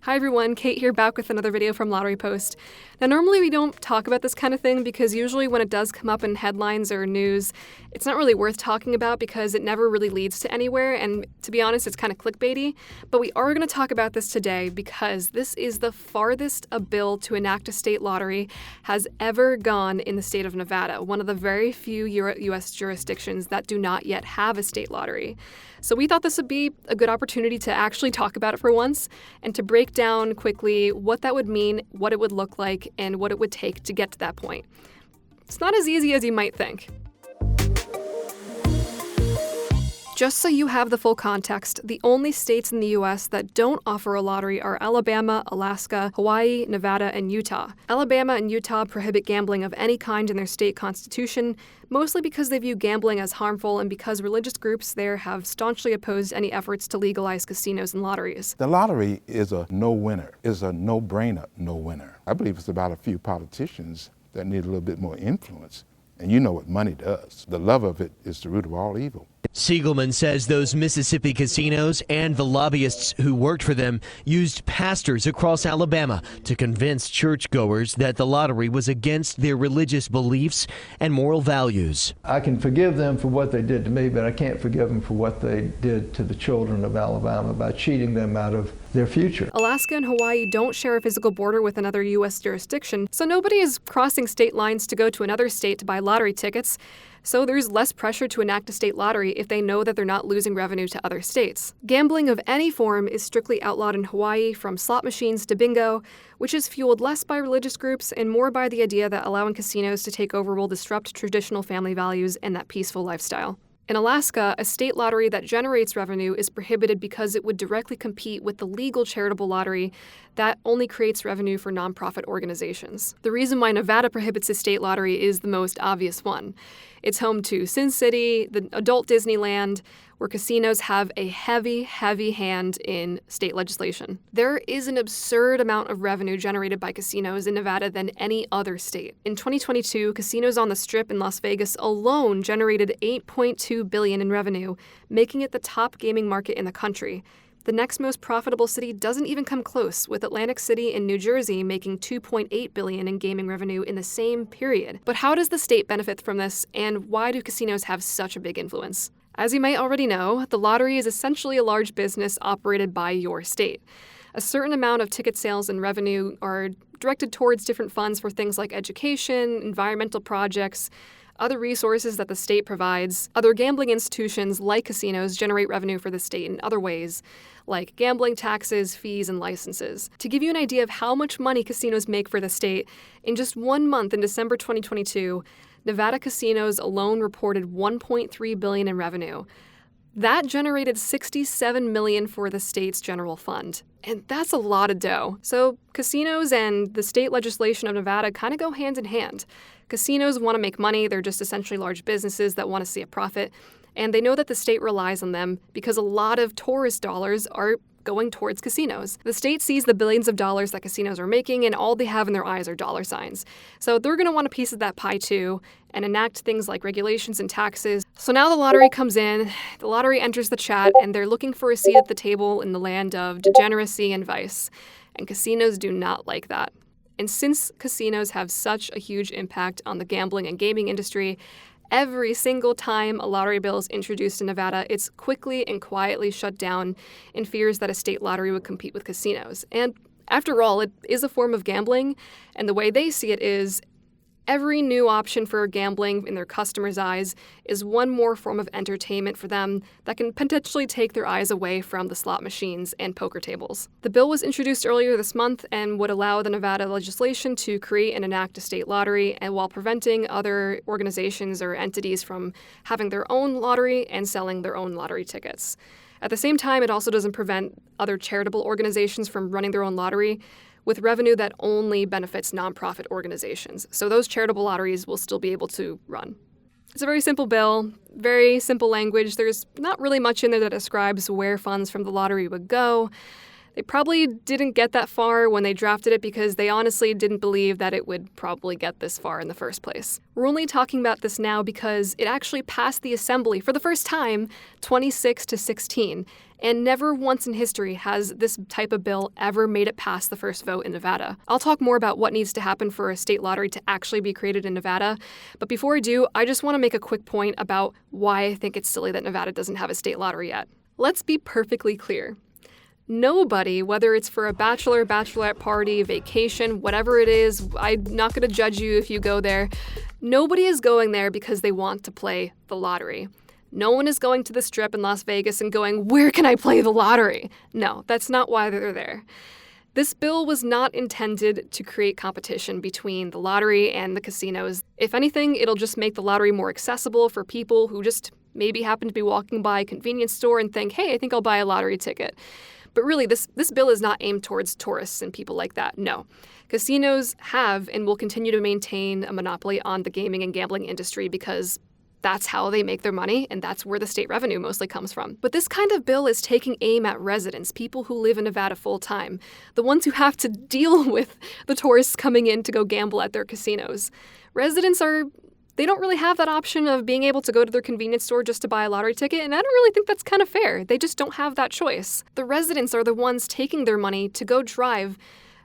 Hi everyone, Kate here, back with another video from Lottery Post. Now normally we don't talk about this kind of thing because usually when it does come up in headlines or news, it's not really worth talking about because it never really leads to anywhere, and to be honest, it's kind of clickbaity. But we are going to talk about this today because this is the farthest a bill to enact a state lottery has ever gone in the state of Nevada, one of the very few U.S. jurisdictions that do not yet have a state lottery. So we thought this would be a good opportunity to actually talk about it for once and to break down quickly what that would mean, what it would look like, and what it would take to get to that point. It's not as easy as you might think. Just so you have the full context, the only states in the U.S. that don't offer a lottery are Alabama, Alaska, Hawaii, Nevada, and Utah. Alabama and Utah prohibit gambling of any kind in their state constitution, mostly because they view gambling as harmful and because religious groups there have staunchly opposed any efforts to legalize casinos and lotteries. The lottery is a no-winner, is a no-brainer no-winner. I believe it's about a few politicians that need a little bit more influence. And you know what money does. The love of it is the root of all evil. Siegelman says those Mississippi casinos and the lobbyists who worked for them used pastors across Alabama to convince churchgoers that the lottery was against their religious beliefs and moral values. I can forgive them for what they did to me, but I can't forgive them for what they did to the children of Alabama by cheating them out of their future. Alaska and Hawaii don't share a physical border with another U.S. jurisdiction, so nobody is crossing state lines to go to another state to buy lottery tickets. So there's less pressure to enact a state lottery if they know that they're not losing revenue to other states. Gambling of any form is strictly outlawed in Hawaii, from slot machines to bingo, which is fueled less by religious groups and more by the idea that allowing casinos to take over will disrupt traditional family values and that peaceful lifestyle. In Alaska, a state lottery that generates revenue is prohibited because it would directly compete with the legal charitable lottery that only creates revenue for nonprofit organizations. The reason why Nevada prohibits a state lottery is the most obvious one. It's home to Sin City, the adult Disneyland, where casinos have a heavy hand in state legislation. There is an absurd amount of revenue generated by casinos in Nevada than any other state. In 2022, casinos on the Strip in Las Vegas alone generated $8.2 billion in revenue, making it the top gaming market in the country. The next most profitable city doesn't even come close, with Atlantic City in New Jersey making $2.8 billion in gaming revenue in the same period. But how does the state benefit from this, and why do casinos have such a big influence? As you might already know, the lottery is essentially a large business operated by your state. A certain amount of ticket sales and revenue are directed towards different funds for things like education, environmental projects, other resources that the state provides. Other gambling institutions, like casinos, generate revenue for the state in other ways, like gambling taxes, fees, and licenses. To give you an idea of how much money casinos make for the state, in just 1 month in December 2022, Nevada casinos alone reported $1.3 billion in revenue. That generated $67 million for the state's general fund. And that's a lot of dough. So casinos and the state legislation of Nevada kind of go hand in hand. Casinos want to make money. They're just essentially large businesses that want to see a profit. And they know that the state relies on them because a lot of tourist dollars are going towards casinos. The state sees the billions of dollars that casinos are making, and all they have in their eyes are dollar signs. So they're going to want a piece of that pie too, and enact things like regulations and taxes. So now the lottery comes in, the lottery enters the chat, and they're looking for a seat at the table in the land of degeneracy and vice. And casinos do not like that. And since casinos have such a huge impact on the gambling and gaming industry, every single time a lottery bill is introduced in Nevada, it's quickly and quietly shut down in fears that a state lottery would compete with casinos. And after all, it is a form of gambling, and the way they see it is every new option for gambling in their customers' eyes is one more form of entertainment for them that can potentially take their eyes away from the slot machines and poker tables. The bill was introduced earlier this month and would allow the Nevada legislation to create and enact a state lottery, and while preventing other organizations or entities from having their own lottery and selling their own lottery tickets. At the same time, it also doesn't prevent other charitable organizations from running their own lottery, with revenue that only benefits nonprofit organizations. So those charitable lotteries will still be able to run. It's a very simple bill, very simple language. There's not really much in there that describes where funds from the lottery would go. They probably didn't get that far when they drafted it because they honestly didn't believe that it would probably get this far in the first place. We're only talking about this now because it actually passed the Assembly for the first time, 26-16, and never once in history has this type of bill ever made it past the first vote in Nevada. I'll talk more about what needs to happen for a state lottery to actually be created in Nevada, but before I do, I just want to make a quick point about why I think it's silly that Nevada doesn't have a state lottery yet. Let's be perfectly clear. Nobody, whether it's for a bachelor, bachelorette party, vacation, whatever it is, I'm not going to judge you if you go there. Nobody is going there because they want to play the lottery. No one is going to the Strip in Las Vegas and going, where can I play the lottery? No, that's not why they're there. This bill was not intended to create competition between the lottery and the casinos. If anything, it'll just make the lottery more accessible for people who just maybe happen to be walking by a convenience store and think, hey, I think I'll buy a lottery ticket. But really, this bill is not aimed towards tourists and people like that. No. Casinos have and will continue to maintain a monopoly on the gaming and gambling industry because that's how they make their money, and that's where the state revenue mostly comes from. But this kind of bill is taking aim at residents, people who live in Nevada full-time, the ones who have to deal with the tourists coming in to go gamble at their casinos. Residents they don't really have that option of being able to go to their convenience store just to buy a lottery ticket, and I don't really think that's kind of fair. They just don't have that choice. The residents are the ones taking their money to go drive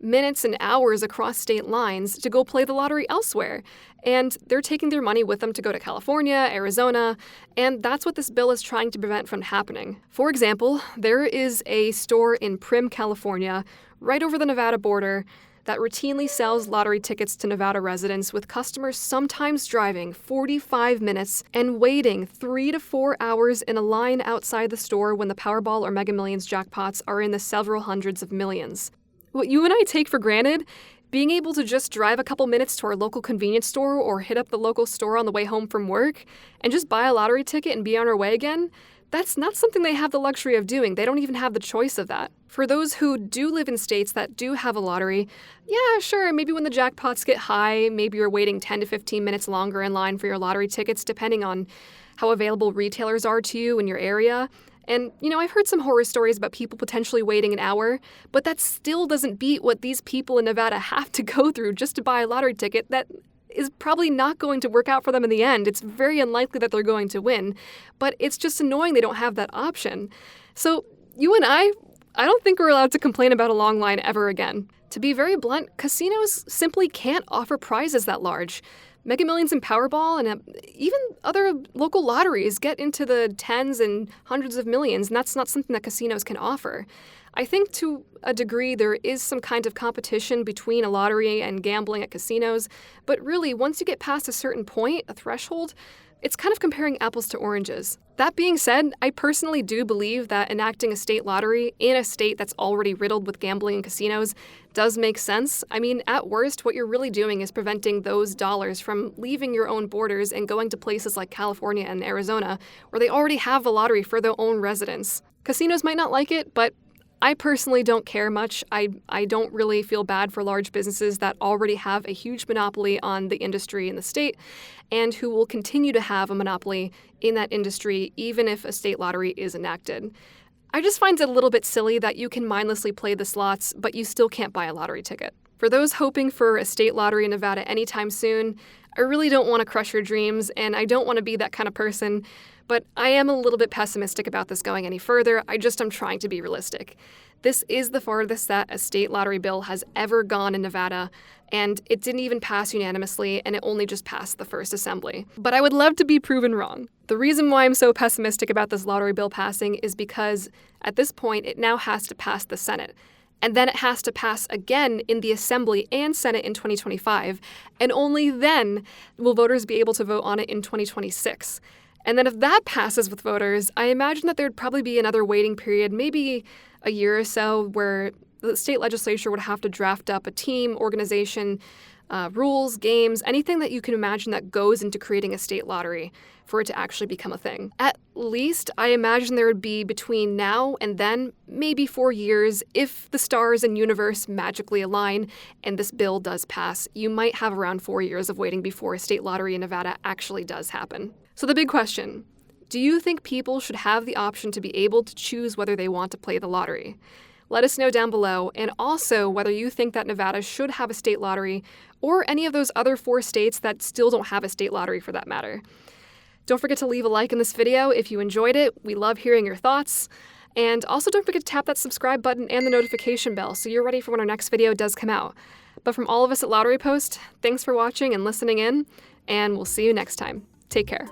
minutes and hours across state lines to go play the lottery elsewhere. And they're taking their money with them to go to California, Arizona, and that's what this bill is trying to prevent from happening. For example, there is a store in Primm, California, right over the Nevada border, that routinely sells lottery tickets to Nevada residents, with customers sometimes driving 45 minutes and waiting 3 to 4 hours in a line outside the store when the Powerball or Mega Millions jackpots are in the several hundreds of millions. What you and I take for granted, being able to just drive a couple minutes to our local convenience store or hit up the local store on the way home from work and just buy a lottery ticket and be on our way again, that's not something they have the luxury of doing. They don't even have the choice of that. For those who do live in states that do have a lottery, yeah, sure, maybe when the jackpots get high, maybe you're waiting 10 to 15 minutes longer in line for your lottery tickets, depending on how available retailers are to you in your area. And, I've heard some horror stories about people potentially waiting an hour, but that still doesn't beat what these people in Nevada have to go through just to buy a lottery ticket that is probably not going to work out for them in the end. It's very unlikely that they're going to win, but it's just annoying they don't have that option. So you and I don't think we're allowed to complain about a long line ever again. To be very blunt, casinos simply can't offer prizes that large. Mega Millions and Powerball and even other local lotteries get into the tens and hundreds of millions, and that's not something that casinos can offer. I think to a degree there is some kind of competition between a lottery and gambling at casinos, but really once you get past a certain point, a threshold, it's kind of comparing apples to oranges. That being said, I personally do believe that enacting a state lottery in a state that's already riddled with gambling and casinos does make sense. I mean, at worst, what you're really doing is preventing those dollars from leaving your own borders and going to places like California and Arizona, where they already have a lottery for their own residents. Casinos might not like it, but I personally don't care much. I don't really feel bad for large businesses that already have a huge monopoly on the industry in the state and who will continue to have a monopoly in that industry even if a state lottery is enacted. I just find it a little bit silly that you can mindlessly play the slots, but you still can't buy a lottery ticket. For those hoping for a state lottery in Nevada anytime soon, I really don't want to crush your dreams, and I don't want to be that kind of person, but I am a little bit pessimistic about this going any further. I'm trying to be realistic. This is the farthest that a state lottery bill has ever gone in Nevada, and it didn't even pass unanimously, and it only just passed the first assembly. But I would love to be proven wrong. The reason why I'm so pessimistic about this lottery bill passing is because, at this point, it now has to pass the Senate. And then it has to pass again in the Assembly and Senate in 2025, and only then will voters be able to vote on it in 2026. And then if that passes with voters, I imagine that there'd probably be another waiting period, maybe a year or so, where the state legislature would have to draft up a team, organization, rules, games, anything that you can imagine that goes into creating a state lottery for it to actually become a thing. At least, I imagine there would be between now and then, maybe 4 years, if the stars and universe magically align and this bill does pass. You might have around 4 years of waiting before a state lottery in Nevada actually does happen. So the big question, do you think people should have the option to be able to choose whether they want to play the lottery? Let us know down below, and also whether you think that Nevada should have a state lottery, or any of those other 4 states that still don't have a state lottery for that matter. Don't forget to leave a like in this video if you enjoyed it. We love hearing your thoughts. And also don't forget to tap that subscribe button and the notification bell so you're ready for when our next video does come out. But from all of us at Lottery Post, thanks for watching and listening in, and we'll see you next time. Take care.